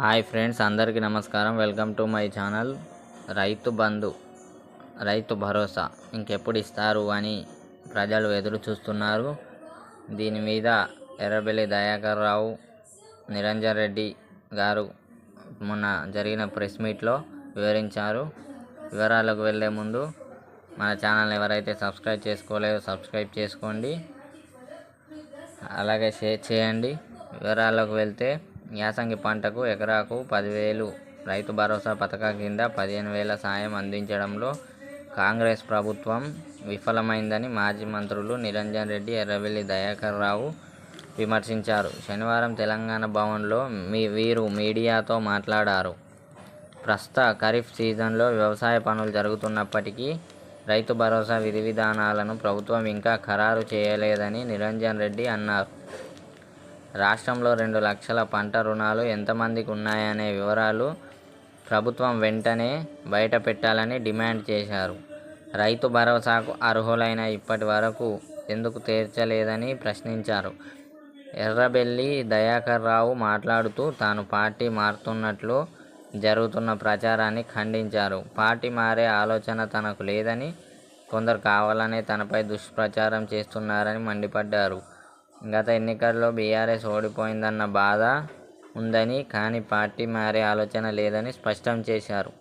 Hi friends, అందరికీ నమస్కారం. Welcome to my channel. Rythu Bandhu, Rythu Bharosa ఇంకెప్పుడు ఇస్తారు అని ప్రజలు ఎదురు చూస్తున్నారు. దీని మీద ఎర్రబెల్లి దయాకర్ రావు, నిరంజన్ రెడ్డి గారు మొన్న జరిగిన ప్రెస్ మీట్లో వివరించారు. వివరాలకు వెళ్ళే ముందు మన ఛానల్ ఎవరైతే సబ్స్క్రైబ్ చేసుకోలేదో సబ్స్క్రైబ్ చేసుకోండి, అలాగే షేర్ చేయండి. వివరాలకు వెళ్తే, యాసంగి పంటకు ఎకరాకు 10,000 రైతు భరోసా పథకం కింద 15,000 సాయం అందించడంలో కాంగ్రెస్ ప్రభుత్వం విఫలమైందని మాజీ మంత్రులు నిరంజన్ రెడ్డి, ఎర్రబెల్లి దయాకర్ రావు విమర్శించారు. శనివారం తెలంగాణ భవన్లో వీరు మీడియాతో మాట్లాడారు. ప్రస్తుత ఖరీఫ్ సీజన్లో వ్యవసాయ పనులు జరుగుతున్నప్పటికీ రైతు భరోసా విధి విధానాలను ప్రభుత్వం ఇంకా ఖరారు చేయలేదని నిరంజన్ రెడ్డి అన్నారు. రాష్ట్రంలో 2 లక్షల పంట రుణాలు ఎంతమందికి ఉన్నాయనే వివరాలు ప్రభుత్వం వెంటనే బయట పెట్టాలని డిమాండ్ చేశారు. రైతు భరోసాకు అర్హులైన ఇప్పటి వరకు ఎందుకు తీర్చలేదని ప్రశ్నించారు. ఎర్రబెల్లి దయాకర్ రావు మాట్లాడుతూ తాను పార్టీ మారుతున్నట్లు జరుగుతున్న ప్రచారాన్ని ఖండించారు. పార్టీ మారే ఆలోచన తనకు లేదని, కొందరు కావాలనే తనపై దుష్ప్రచారం చేస్తున్నారని మండిపడ్డారు. గత ఎన్నికల్లో బీఆర్ఎస్ ఓడిపోయిందన్న బాధ ఉందని, కానీ పార్టీ మారే ఆలోచన లేదని స్పష్టం చేశారు.